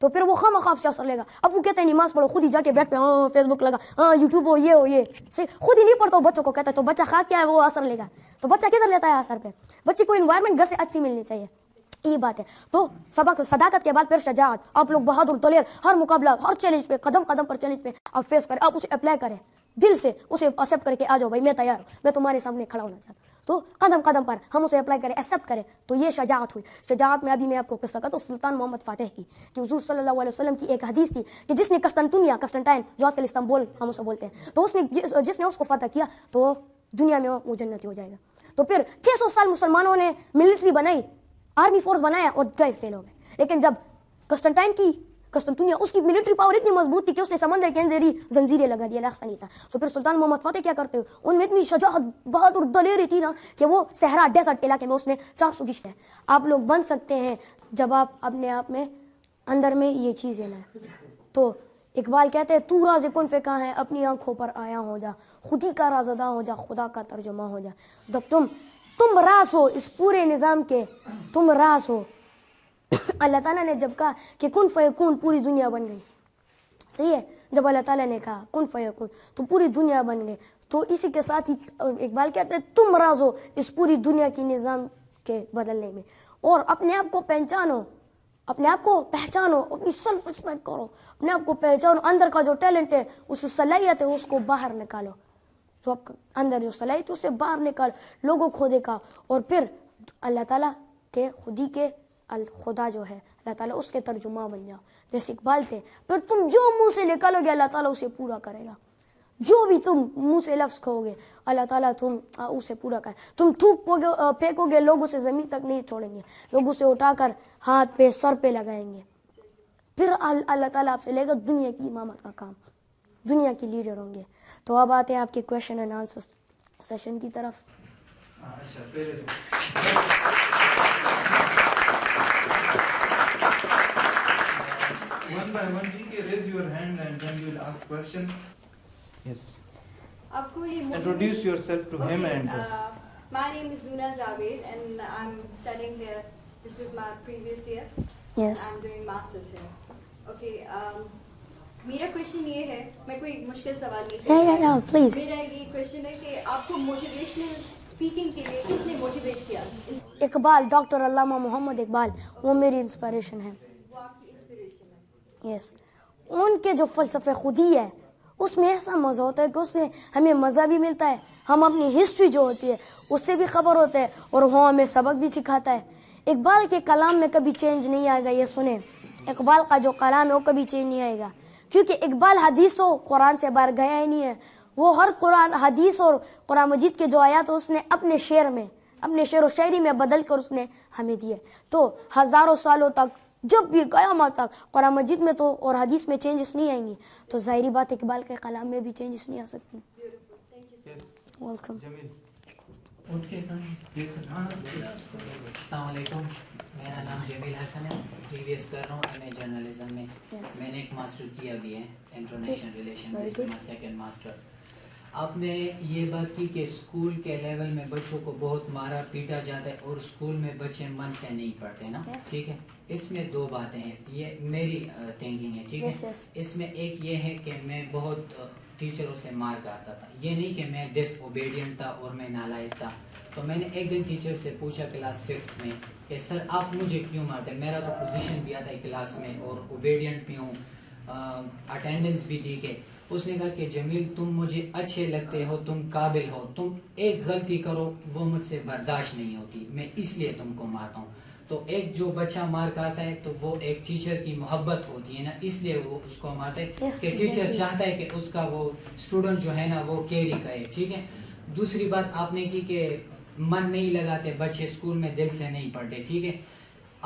تو پھر وہ خواہ آپ سے اثر لے گا. اب وہ کہتے ہیں نماز پڑھو, خود ہی جا کے بیٹھ پہ ہاں فیس بک لگا, ہاں یوٹیوب ہو یہ خود ہی نہیں پڑھتا بچوں کو کہتا ہے, تو بچہ خواہ کیا ہے وہ اثر لے گا. تو بچہ کدھر لیتا ہے اثر پہ؟ بچے کو انوائرمنٹ گھر سے اچھی ملنی چاہیے, یہ بات ہے. تو سبق صداقت کے بعد پھر شجاعت. آپ لوگ بہادر دلیر, ہر مقابلہ ہر چیلنج پہ قدم قدم پر چیلنج پہ آپ فیس کریں, آپ اسے اپلائی کریں دل سے, اسے ایکسیپٹ کر کے آ جاؤ بھائی میں تیار ہوں, میں تمہارے سامنے کھڑا ہونا چاہتا ہوں. تو قدم قدم پر ہم اسے اپلائی کریں, ایکسیپٹ کریں, تو یہ شجاعت ہوئی. شجاعت میں ابھی میں آپ کو قصہ کہتا ہوں سلطان محمد فاتح کی, کہ حضور صلی اللہ علیہ وسلم کی ایک حدیث تھی کہ جس نے قسطنطین جو آج کل استنبول ہم اسے بولتے ہیں, تو جس نے اس کو فتح کیا تو دنیا میں وہ جنتی ہو جائے گا. تو پھر 600 سال مسلمانوں نے ملٹری بنائی, آرمی فورس بنایا اور گئے فیل ہو گئے. لیکن جب قسطنطنیہ اس کی ملٹری پاور اتنی مضبوط تھی کہ اس نے سمندر کے اندر ہی زنجیریں لگا دی, راستہ نہیں تھا. تو پھر سلطان محمد فاتح کیا کرتے ہوئے, ان میں اتنی شجاعت بہادر دلیری تھی نا کہ وہ صحرا ڈیزرٹ علاقے میں اس نے 400 ڈش ہے. آپ لوگ بن سکتے ہیں جب آپ اپنے آپ میں اندر میں یہ چیزیں لائیں. تو اقبال کہتے ہیں تو راز کن فکا ہے اپنی آنکھوں پر آیا ہو جا, خودی کا رازدہ ہو جا, خدا کا ترجمہ ہو جا. جب تم راز ہو اس پورے نظام کے, تم راز ہو. اللہ تعالیٰ نے جب کہا کہ کن فیکون, پوری دنیا بن گئی. صحیح ہے, جب اللہ تعالیٰ نے کہا کن فیکون تو پوری دنیا بن گئی. تو اسی کے ساتھ ہی اقبال کہتے ہیں تم راز ہو اس پوری دنیا کی نظام کے بدلنے میں. اور اپنے آپ کو پہچانو, اپنے آپ کو پہچانو, اپنی سیلف ریسپیکٹ کرو, اپنے آپ کو پہچانو. اندر کا جو ٹیلنٹ ہے, اس صلاحیت ہے, اس کو باہر نکالو. جو آپ اندر جو صلاحیت ہے اسے باہر نکالو, لوگوں کو دیکھا. اور پھر اللہ تعالیٰ کے خودی کے خدا جو ہے اللہ تعالیٰ اس کے ترجمہ بن جاؤ جیسے اقبال تھے. پھر تم جو منہ سے نکالو گے اللہ تعالیٰ اسے پورا کرے گا. جو بھی تم منہ سے لفظ کہو گے اللہ تعالیٰ تم اسے پورا کرے. تم تھوک پھینکو گے, لوگ اسے زمین تک نہیں چھوڑیں گے, لوگ اسے اٹھا کر ہاتھ پہ سر پہ لگائیں گے. پھر اللہ تعالیٰ آپ سے لے گا دنیا کی امامت کا کام, دنیا کی لیڈر ہوں گے. تو اب آتے ہیں آپ کے کویشچن اینڈ آنسر سیشن کی طرف. One by one, raise your hand and then you will ask question. Yes. Introduce yourself to him and. My name is Zuna Javed and I'm studying here. This is my previous year. Yes. I'm doing masters here. Okay. میرا question یہ ہے, میں کوئی مشکل سوال نہیں ہے, please. میرا یہ کویشچن ہے کہ آپ کو موٹیویشنل اسپیکنگ کے لیے کس نے موٹیویٹ کیا؟ اقبال, ڈاکٹر علامہ محمد اقبال, وہ میری انسپریشن ہے. وہ آپ کی انسپریشن ہے؟ یس. ان کے جو فلسفے خودی ہے اس میں ایسا مزہ ہوتا ہے کہ اس میں ہمیں مزہ بھی ملتا ہے, ہم اپنی ہسٹری جو ہوتی ہے اس سے بھی خبر ہوتے ہیں, اور وہ ہمیں سبق بھی سکھاتا ہے. اقبال کے کلام میں کبھی چینج نہیں آئے گا, یہ سنیں, اقبال کا جو کلام ہے وہ کبھی چینج نہیں آئے گا, کیونکہ اقبال حدیث و قرآن سے باہر گیا ہی نہیں ہے. وہ ہر قرآن حدیث اور قرآن مجید کے جو آیات اس نے اپنے شعر میں, اپنے شعر و شاعری میں بدل کر اس نے ہمیں دیے. تو ہزاروں سالوں تک جب بھی قیامت تک قرآن مجید میں تو اور حدیث میں چینجز نہیں آئیں گی, تو ظاہری بات اقبال کے کلام میں بھی چینجز نہیں آ سکتی. ویلکم. السلام علیکم, میرا نام جمیل حسن ہے, پریویس کر رہا ہوں ایم اے جرنلزم میں. میں نے ایک ماسٹر کیا بھی ہے انٹرنیشنل ریلیشن میں, سیکنڈ ماسٹر. آپ نے یہ بات کی کہ اسکول کے لیول میں بچوں کو بہت مارا پیٹا جاتا ہے اور اسکول میں بچے من سے نہیں پڑھتے نا, ٹھیک ہے. اس میں دو باتیں ہیں, یہ میری تھنکنگ ہے, ٹھیک ہے. اس میں ایک یہ ہے کہ میں بہت ٹیچروں سے مار کھاتا تھا, یہ نہیں کہ میں ڈس اوبیڈینٹ تھا اور میں نالائق تھا. تو میں نے ایک دن ٹیچر سے پوچھا کلاس 5th میں کہ سر آپ مجھے کیوں مارتے, میرا تو پوزیشن بھی آتا ہے کلاس میں اور اوبیڈینٹ بھی ہوں, اٹینڈنس بھی ٹھیک ہے. اس نے کہا کہ جمیل تم مجھے اچھے لگتے ہو, تم قابل ہو, تم ایک غلطی کرو وہ مجھ سے برداشت نہیں ہوتی, میں اس لیے تم کو مارتا ہوں. تو ایک جو بچہ مار کھاتا ہے تو وہ ایک ٹیچر کی محبت ہوتی ہے نا, اس لیے وہ اس کو مارتا ہے کہ ٹیچر چاہتا ہے کہ اس کا وہ اسٹوڈنٹ جو ہے نا وہ کیری کرے, ٹھیک ہے. دوسری بات آپ نے کی کہ من نہیں لگاتے بچے اسکول میں, دل سے نہیں پڑھتے, ٹھیک ہے.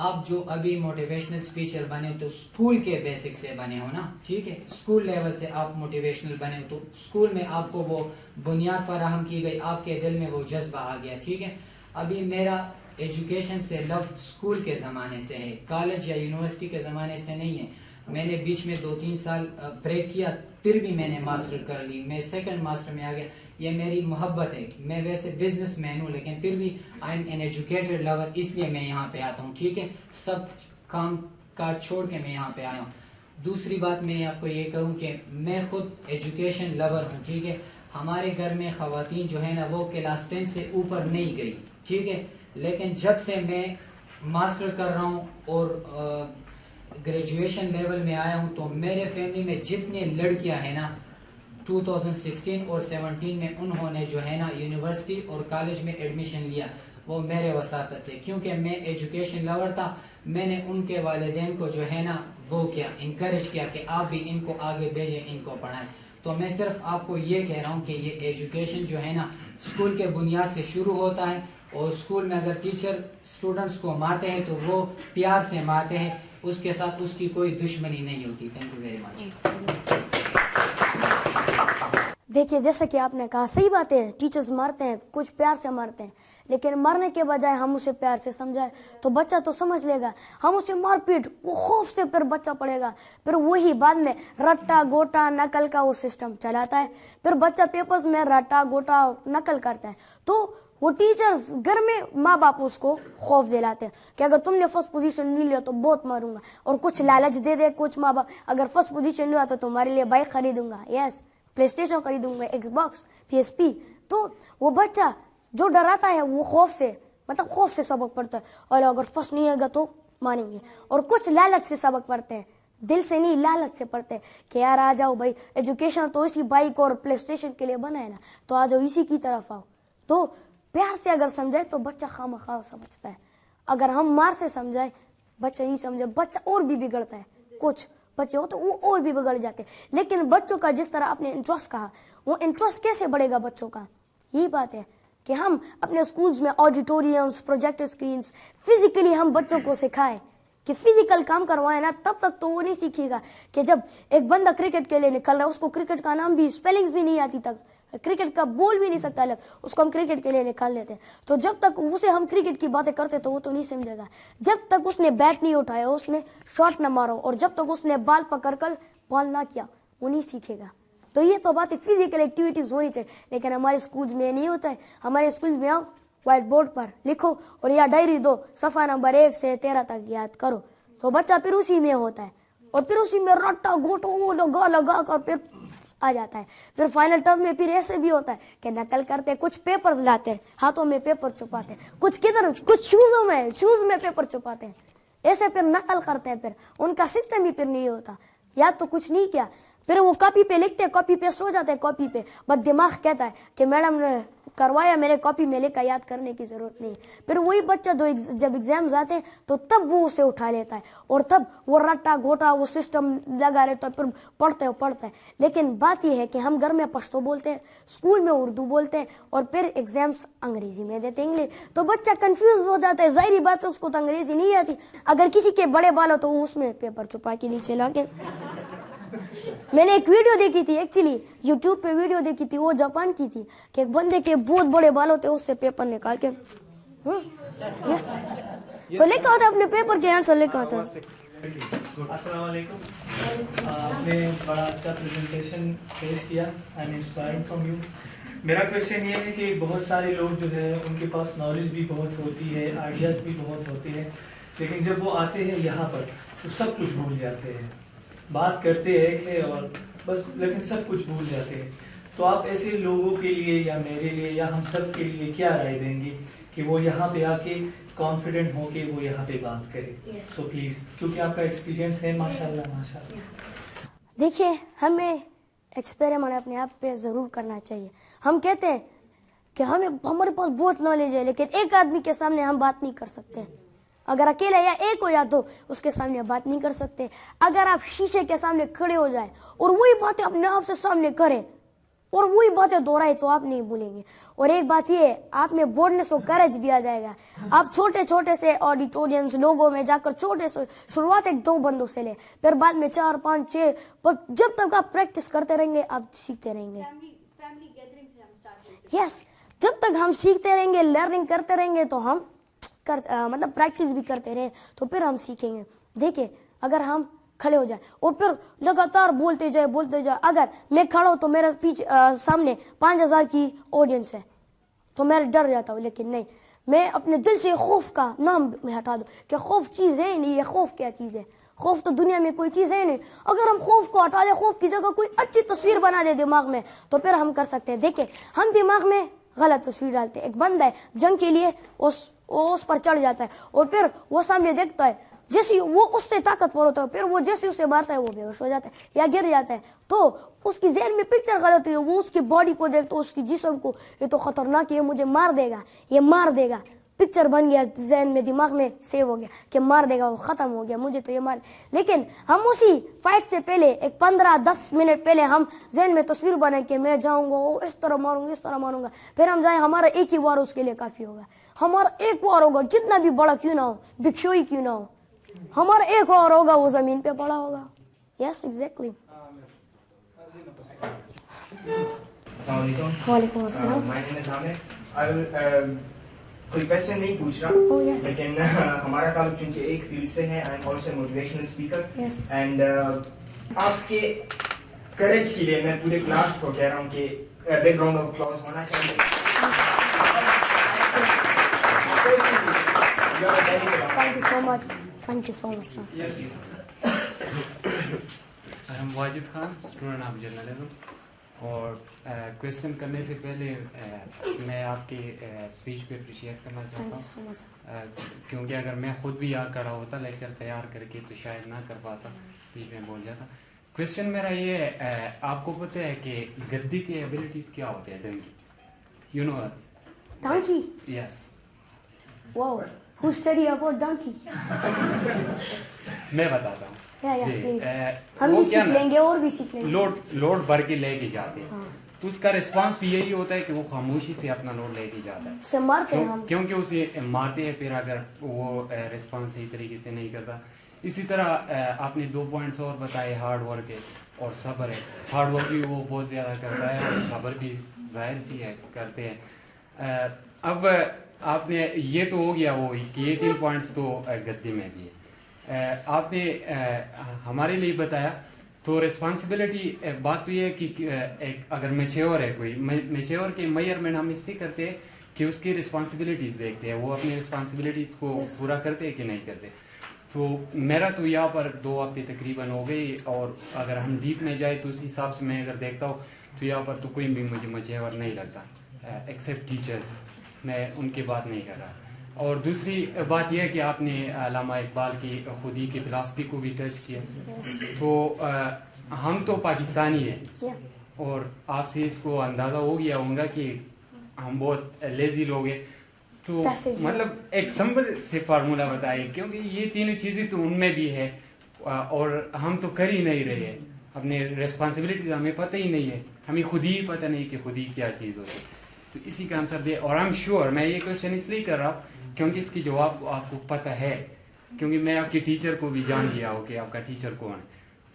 آپ جو ابھی موٹیویشنل اسپیچر بنے ہو تو اسکول کے بیسک سے بنے ہو نا, ٹھیک ہے. اسکول لیول سے آپ موٹیویشنل بنے ہو تو اسکول میں آپ کو وہ بنیاد فراہم کی گئی, آپ کے دل میں وہ جذبہ آ گیا, ٹھیک ہے. ابھی میرا ایجوکیشن سے لو اسکول کے زمانے سے ہے, کالج یا یونیورسٹی کے زمانے سے نہیں ہے. میں نے بیچ میں 2-3 سال بریک کیا, پھر بھی میں نے ماسٹر کر لی, میں سیکنڈ ماسٹر میں آ گیا. یہ میری محبت ہے, میں ویسے بزنس مین ہوں لیکن پھر بھی I am an educated lover, اس لیے میں یہاں پہ آتا ہوں, ٹھیک ہے. سب کام کا چھوڑ کے میں یہاں پہ آیا ہوں. دوسری بات میں آپ کو یہ کہوں کہ میں خود ایجوکیشن لور ہوں, ٹھیک ہے. ہمارے گھر میں خواتین جو ہے نا وہ کلاس 10 سے اوپر نہیں گئی, ٹھیک ہے. لیکن جب سے میں ماسٹر کر رہا ہوں اور گریجویشن لیول میں آیا ہوں تو میرے فیملی میں جتنے لڑکیاں ہیں نا 2016 اور 17 میں انہوں نے جو ہے نا یونیورسٹی اور کالج میں ایڈمیشن لیا, وہ میرے وساطت سے, کیونکہ میں ایجوکیشن لور تھا. میں نے ان کے والدین کو جو ہے نا وہ کیا انکریج کیا کہ آپ بھی ان کو آگے بھیجیں, ان کو پڑھائیں. تو میں صرف آپ کو یہ کہہ رہا ہوں کہ یہ ایجوکیشن جو ہے نا اسکول کے بنیاد سے شروع ہوتا ہے, اور اسکول میں اگر ٹیچر اسٹوڈنٹس کو مارتے ہیں تو وہ پیار سے مارتے ہیں, اس کے ساتھ اس کی کوئی دشمنی نہیں ہوتی. Thank you very much. دیکھیے جیسا کہ آپ نے کہا صحیح بات ہے, ٹیچرز مارتے ہیں, کچھ پیار سے مارتے ہیں, لیکن مرنے کے بجائے ہم اسے پیار سے سمجھائیں تو بچہ تو سمجھ لے گا. ہم اسے مار پیٹ وہ خوف سے پھر بچہ پڑھے گا, پھر وہی بعد میں رٹا گوٹا نقل کا وہ سسٹم چلاتا ہے, پھر بچہ پیپرز میں رٹا گوٹا نقل کرتا ہے. تو وہ ٹیچرز گھر میں ماں باپ اس کو خوف دلاتے ہیں کہ اگر تم نے فرسٹ پوزیشن نہیں لیا تو بہت ماروں گا, اور کچھ لالچ دے دے کچھ ماں باپ, اگر فرسٹ پوزیشن لیا تو تمہارے لیے بائک خریدوں گا, یس پلے اسٹیشن خریدوں گا, ایکس باکس, PS P. تو وہ بچہ جو ڈراتا ہے وہ خوف سے مطلب خوف سے سبق پڑھتا ہے, اور اگر فرسٹ نہیں آئے گا تو مانیں گے. اور کچھ لالچ سے سبق پڑھتے ہیں, دل سے نہیں لالچ سے پڑھتے ہیں کہ یار آ جاؤ بھائی, ایجوکیشن تو اسی بائک اور پلے اسٹیشن کے لیے بنا ہے نا, تو آ جاؤ اسی کی طرف آؤ. تو پیار سے اگر سمجھائے تو بچہ خواہ سمجھتا ہے, اگر ہم مار سے سمجھائے بچہ نہیں سمجھے, بچہ اور بھی بگڑتا ہے. کچھ بچے ہوتے وہ اور بھی بگڑ جاتے ہیں. لیکن بچوں کا جس طرح آپ نے انٹرسٹ کہا, وہ انٹرسٹ کیسے بڑھے گا بچوں کا؟ یہی بات ہے کہ ہم اپنے اسکولز میں آڈیٹوریمز, پروجیکٹر اسکرینز, فزیکلی ہم بچوں کو سکھائیں کہ فزیکل کام کروائے نا, تب تک تو وہ نہیں سیکھے گا. کہ جب ایک بندہ کرکٹ کے لیے نکل رہا ہے, اس کو کرکٹ کا نام بھی اسپیلنگز بھی نہیں آتی تک, کرکٹ کا بول بھی نہیں سکتا الگ, اس کو ہم کرکٹ کے لیے نکال دیتے ہیں. تو جب تک اسے ہم کرکٹ کی باتیں کرتے تو وہ تو نہیں سمجھے گا. جب تک اس نے بیٹ نہیں اٹھایا, اس نے شاٹ نہ مارا, اور جب تک اس نے بال پکڑ کر بال نہ کیا, وہ نہیں سیکھے گا. تو یہ تو باتیں فزیکل ایکٹیویٹیز ہونی چاہیے, لیکن ہمارے اسکولز میں نہیں ہوتا ہے. ہمارے اسکولز میں آؤ وائٹ بورڈ پر لکھو اور یا ڈائری دو, صفحہ نمبر 1 سے 13 تک یاد کرو, تو بچہ پھر اسی میں ہوتا ہے, اور پھر اسی میں رٹا گوٹو لگا کر پھر آ جاتا ہے. پھر فائنل ٹرم میں پھر ایسے بھی ہوتا ہے کہ نقل کرتے, کچھ پیپرز لاتے ہیں ہاتھوں میں پیپر چھپاتے ہیں, کچھ کدھر کچھ شوز میں پیپر چھپاتے ہیں, ایسے پھر نقل کرتے ہیں. پھر ان کا سسٹم ہی پھر نہیں ہوتا, یا تو کچھ نہیں کیا, پھر وہ کاپی پہ لکھتے ہیں, کاپی پیسٹ ہو جاتے ہیں کاپی پہ, بس دماغ کہتا ہے کہ میڈم نے کروایا, میرے کاپی میں لے کر یاد کرنے کی ضرورت نہیں. پھر وہی بچہ جب ایگزامز آتے ہیں تو تب وہ اسے اٹھا لیتا ہے, اور تب وہ رٹا گھوٹا وہ سسٹم لگا رہتا ہے, پھر پڑھتا ہے. لیکن بات یہ ہے کہ ہم گھر میں پشتو بولتے ہیں, اسکول میں اردو بولتے ہیں, اور پھر ایگزامس انگریزی میں دیتے ہیں, انگلش, تو بچہ کنفیوز ہو جاتا ہے. ظاہری بات ہے اس کو تو انگریزی نہیں آتی. اگر کسی کے بڑے بال ہو تو اس میں پیپر چھپا کے نیچے لا کے. میں نے ایک ویڈیو دیکھی تھی, ایکچولی یوٹیوب پہ ویڈیو دیکھی تھی, وہ جاپان کی تھی, کہ ایک بندے کے بہت بڑے بال ہوتے اس سے پیپر نکال کے تو لکھا ہوتا ہے, اپنے پیپر کے آنسر لکھا ہوتا ہے. السلام علیکم, آپ نے بڑا اچھا پریزنٹیشن پیش کیا, I am inspired from you. میرا کویشچن یہ ہے کہ بہت سارے لوگ جو ہے ان کے پاس نالج بھی بہت ہوتی ہے, آئیڈیاز بھی بہت ہوتے ہیں, لیکن جب وہ آتے ہیں یہاں پر تو سب کچھ بھول جاتے ہیں. بات کرتے ہیں اور بس, لیکن سب کچھ بھول جاتے ہیں. تو آپ ایسے لوگوں کے لیے یا میرے لیے یا ہم سب کے لیے کیا رائے دیں گے کہ وہ یہاں پہ آ کے کانفیڈنٹ ہو کے وہ یہاں پہ بات کرے؟ سو پلیز, کیونکہ آپ کا ایکسپیرینس ہے ماشاءاللہ ماشاءاللہ. دیکھیے ہمیں ایکسپیریمنٹ اپنے آپ پہ ضرور کرنا چاہیے. ہم کہتے ہیں کہ ہمارے پاس بہت نالج ہے, لیکن ایک آدمی کے سامنے ہم بات نہیں کر سکتے. اگر اکیلا یا ایک ہو یا دو, اس کے سامنے بات نہیں کر سکتے. اگر آپ شیشے کے سامنے کھڑے ہو جائیں اور وہی باتیں اپنے آپ سے سامنے کریں اور وہی باتیں دہرائیں تو آپ نہیں بھولیں گے. اور ایک بات یہ ہے, آپ میں بورڈنس اور کریج بھی آ جائے گا. آپ چھوٹے چھوٹے سے آڈیٹورینز لوگوں میں جا کر چھوٹے سے شروعات 1-2 بندوں سے لیں, پھر بعد میں 4, 5, 6, جب تک آپ پریکٹس کرتے رہیں گے آپ سیکھتے رہیں گے. یس, جب تک ہم سیکھتے رہیں گے, لرننگ کرتے رہیں گے, تو ہم مطلب پریکٹس بھی کرتے رہیں تو پھر ہم سیکھیں گے. دیکھیں اگر ہم کھڑے ہو جائیں اور پھر لگاتار بولتے جائے, اگر میں کھڑا ہوں تو میرے پیچھے سامنے 5000 کی آڈینس ہے تو میں ڈر جاتا ہوں, لیکن نہیں, میں اپنے دل سے خوف کا نام میں ہٹا دوں کہ خوف چیز ہے نہیں. یہ خوف کیا چیز ہے؟ خوف تو دنیا میں کوئی چیز ہے نہیں. اگر ہم خوف کو ہٹا دیں, خوف کی جگہ کوئی اچھی تصویر بنا دے دماغ میں, تو پھر ہم کر سکتے ہیں. دیکھیں ہم دماغ میں غلط تصویر ڈالتے ہیں. ایک بندہ ہے جنگ کے لیے اس پر چڑھ جاتا ہے, اور پھر وہ سامنے دیکھتا ہے, جیسے وہ اس سے طاقتور ہوتا ہے, پھر وہ جیسے اسے مارتا ہے وہ بے ہوش ہو جاتا ہے یا گر جاتا ہے. تو اس کی ذہن میں پکچر غلط ہوئی ہے. وہ اس کی باڈی کو دیکھتا ہے, اس کی جسم کو, یہ تو خطرناک ہے, یہ مجھے مار دے گا, یہ مار دے گا. پکچر بن گیا ذہن میں, دماغ میں سیو ہو گیا کہ مار دے گا, وہ ختم ہو گیا, مجھے تو یہ مار. لیکن ہم اسی فائٹ سے پہلے ایک 15-10 منٹ پہلے ہم ذہن میں تصویر بنائیں کہ میں جاؤں گا, وہ اس طرح ماروں گا, اس طرح ماروں گا. پھر ہم جائیں, ہمارا ایک ہی وار اس کے لیے کافی ہوگا. ہمارا ایک وار ہوگا, جتنا بھی بڑا کیوں نہ ہو, بکشوئی کیوں نہ ہو, ہمارا ایک وار ہوگا, وہ زمین پہ پڑا ہوگا. Yes exactly. السلام علیکم. وعلیکم السلام. کوئی کوشچن نہیں پوچھ رہا, لیکن ہمارا تعلق چونکہ ایک فیلڈ سے ہے, I am also motivational speaker, and آپ کے کریج کے لیے میں پورے کلاس کو کہہ رہا ہوں کہ بیک گراؤنڈ آف اپلاز ہونا چاہیے. Thank you so much, thank you so much sir. Wajid Khan, student of journalism. اور کویشچن کرنے سے پہلے میں آپ کی اسپیچ پہ اپریشیٹ کرنا چاہتا ہوں, کیونکہ اگر میں خود بھی یہاں کھڑا ہوتا لیکچر تیار کر کے تو شاید نہ کر پاتا, بیچ میں بول جاتا. کویشچن میرا یہ ہے, آپ کو پتہ ہے کہ گدی کے ایبلٹیز کیا ہوتے ہیں؟ Donkey, you know donkey. Yes. Wow, who study about donkey? میں بتاتا ہوں. ہم بھی سیکھ لیں گے اور بھی سیکھ لیں گے. لوڈ بھر کے لے کے جاتے ہیں, تو اس کا ریسپانس بھی یہی ہوتا ہے کہ وہ خاموشی سے اپنا لوڈ لے کے جاتا ہے. اسے مارتے ہیں ہم, کیونکہ اسے مارتے ہیں پھر اگر وہ ریسپانس صحیح طریقے سے نہیں کرتا. اسی طرح آپ نے 2 پوائنٹس اور بتائے, ہارڈ ورک ہے اور صبر ہے. ہارڈ ورک بھی وہ بہت زیادہ کرتا ہے, اور صبر بھی ظاہر سی ہے کرتے ہیں. اب آپ نے یہ تو ہو گیا وہ کہ یہ 3 پوائنٹس تو گدی میں بھی ہے. آپ نے ہمارے لیے بتایا, تو ریسپانسبلٹی بات تو یہ ہے کہ ایک اگر میچیور ہے کوئی, میچیور کے میئرمنٹ ہم اس سے کرتے ہیں کہ اس کی رسپانسبلٹیز دیکھتے ہیں, وہ اپنی رسپانسبلٹیز کو پورا کرتے ہیں کہ نہیں کرتے. تو میرا تو یہاں پر 2 ہفتے تقریباً ہو گئی, اور اگر ہم ڈیپ میں جائیں تو اس حساب سے میں اگر دیکھتا ہوں تو یہاں پر تو کوئی بھی مجھے میچیور نہیں لگتا, ایکسیپٹ ٹیچرز. میں ان کی بات نہیں کر رہا. اور دوسری بات یہ ہے کہ آپ نے علامہ اقبال کی خودی کی فلاسفی کو بھی ٹچ کیا. تو ہم تو پاکستانی ہیں, اور آپ سے اس کو اندازہ ہو گیا ہوگا کہ ہم بہت لیزی لوگ ہیں. تو مطلب ایک سمپل سے فارمولہ بتائیے, کیونکہ یہ تینوں چیزیں تو ان میں بھی ہے, اور ہم تو کر ہی نہیں رہے ہیں. اپنے ریسپانسبلٹیز ہمیں پتہ ہی نہیں ہے, ہمیں خود ہی پتہ نہیں کہ خود ہی کیا چیز ہوتی ہے. تو اسی کا آنسر دے. اور آئی ایم شیور, میں یہ کویشچن اس لیے کر رہا ہوں کیونکہ اس کی جواب آپ کو پتہ ہے, کیونکہ میں آپ کے ٹیچر کو بھی جان گیا ہوں کہ آپ کا ٹیچر کون ہے.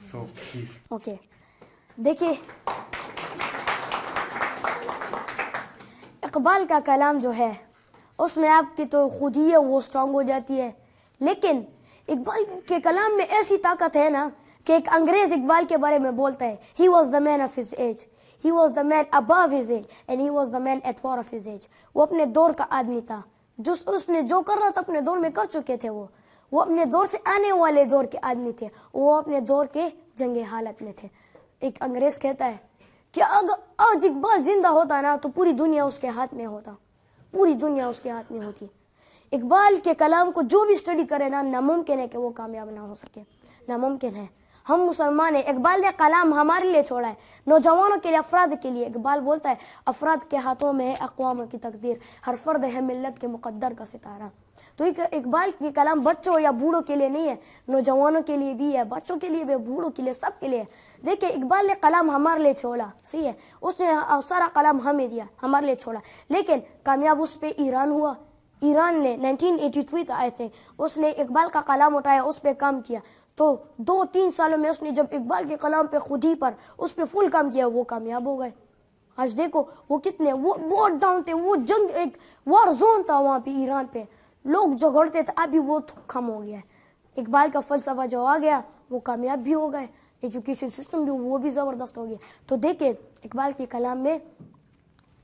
So please. اوکے, دیکھیے اقبال کا کلام جو ہے اس میں آپ کی تو خود ہی ہے وہ اسٹرانگ ہو جاتی ہے, لیکن اقبال کے کلام میں ایسی طاقت ہے نا کہ ایک انگریز اقبال کے بارے میں بولتا ہے, he was the man of his age, he was the man above his age, and he was the man at war of his age. وہ اپنے دور کا آدمی تھا, اس نے جو کر رہا تھا اپنے دور میں کر چکے تھے. وہ اپنے دور سے آنے والے دور کے آدمی تھے, وہ اپنے دور کے جنگ حالت میں تھے. ایک انگریز کہتا ہے کہ اگر آج اقبال زندہ ہوتا نا تو پوری دنیا اس کے ہاتھ میں ہوتا, پوری دنیا اس کے ہاتھ میں ہوتی. اقبال کے کلام کو جو بھی اسٹڈی کرے نا, ناممکن ہے کہ وہ کامیاب نہ ہو سکے, ناممکن ہے. ہم مسلمان ہیں, اقبال نے کلام ہمارے لیے چھوڑا ہے, نوجوانوں کے لیے, افراد کے لیے. اقبال بولتا ہے افراد کے ہاتھوں میں ہے اقوام کی تقدیر, ہر فرد ہے ملت کے مقدر کا ستارہ. تو اقبال کی کلام بچوں یا بوڑھوں کے لیے نہیں ہے, نوجوانوں کے لیے بھی ہے, بچوں کے لیے بھی, بوڑھوں کے لیے, سب کے لیے. دیکھیں اقبال نے کلام ہمارے لیے چھوڑا, صحیح ہے, اس نے سارا کلام ہمیں دیا, ہمارے لیے چھوڑا, لیکن کامیاب اس پہ ایران ہوا. ایران نے 1983 تھا آئے تھے, اس نے اقبال کا کلام اٹھایا, اس پہ کام کیا. تو 2-3 سالوں میں اس نے جب اقبال کے کلام پہ خود ہی پر اس پہ فل کام کیا, وہ کامیاب ہو گئے. آج دیکھو وہ کتنے وہ بہت ڈاؤن تھے, وہ جنگ ایک وار زون تھا وہاں پہ ایران پہ, لوگ جھگڑتے تھے, ابھی وہ کم ہو گیا ہے. اقبال کا فلسفہ جو آ گیا وہ کامیاب بھی ہو گئے, ایجوکیشن سسٹم بھی وہ بھی زبردست ہو گیا. تو دیکھیں اقبال کے کلام میں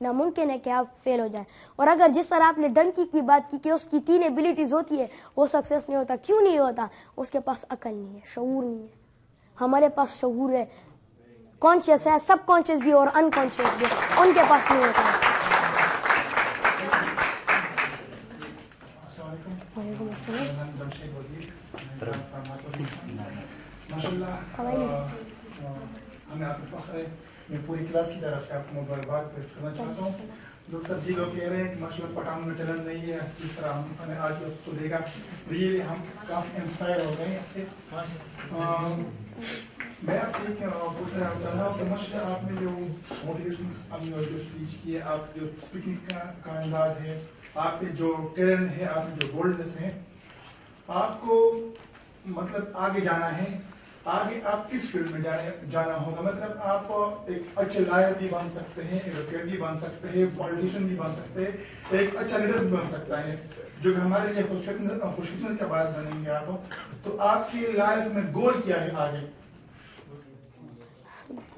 ناممکن ہے کہ آپ فیل ہو جائیں. اور اگر جس طرح آپ نے ڈنکی کی بات کی کہ اس کی 3 ایبلٹیز ہوتی ہے, وہ سکسیس نہیں ہوتا. کیوں نہیں ہوتا؟ اس کے پاس عقل نہیں ہے, شعور نہیں ہے. ہمارے پاس شعور ہے, کانشیس ہے, سب کانشیس بھی اور ان کانشیس بھی, ان کے پاس نہیں ہوتا ہے. وعلیکم السلام. ہمیں آپ کو فخر ہے, میں پوری کلاس کی طرف سے آپ کو مبارکباد پیش کرنا چاہتا ہوں. سب لوگ کہہ رہے ہیں کہ ماشاء اللہ پٹھان میں ٹیلنٹ نہیں ہے, جس طرح ہم نے آج کو دیکھا, ریئلی ہم کافی انسپائر ہو گئے ہیں آپ سے. میں آپ سے پوچھنا چاہتا ہوں کہ ماشاء اللہ آپ نے جو موٹیویشن آپ نے جو اسپیچ کی ہے, آپ جو اسپیکنگ کا انداز ہے, آپ کے جو ٹیلنٹ ہے, آپ کے جو بولڈنس ہے, آپ کو مطلب آگے جانا ہے, آگے آپ کس فیلڈ میں جانا ہوگا؟ مطلب آپ ایک اچھے لائر بھی بن سکتے ہیں, ایڈوکیٹ بھی بن سکتے ہیں, پولیٹیشین بھی بن سکتے ہیں, ایک اچھا لیڈر بھی بن سکتا ہے, جو کہ ہمارے لیے خوش قسمت کا باعث بنیں گے آپ. تو آپ کی لائف میں گول کیا ہے آگے؟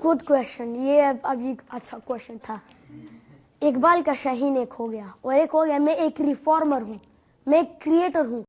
Good question. یہ اب یہ اچھا کویشچن تھا. اقبال کا شاہین ایک ہو گیا, اور ایک ہو گیا میں ایک ریفارمر ہوں, میں ایک کریٹر ہوں.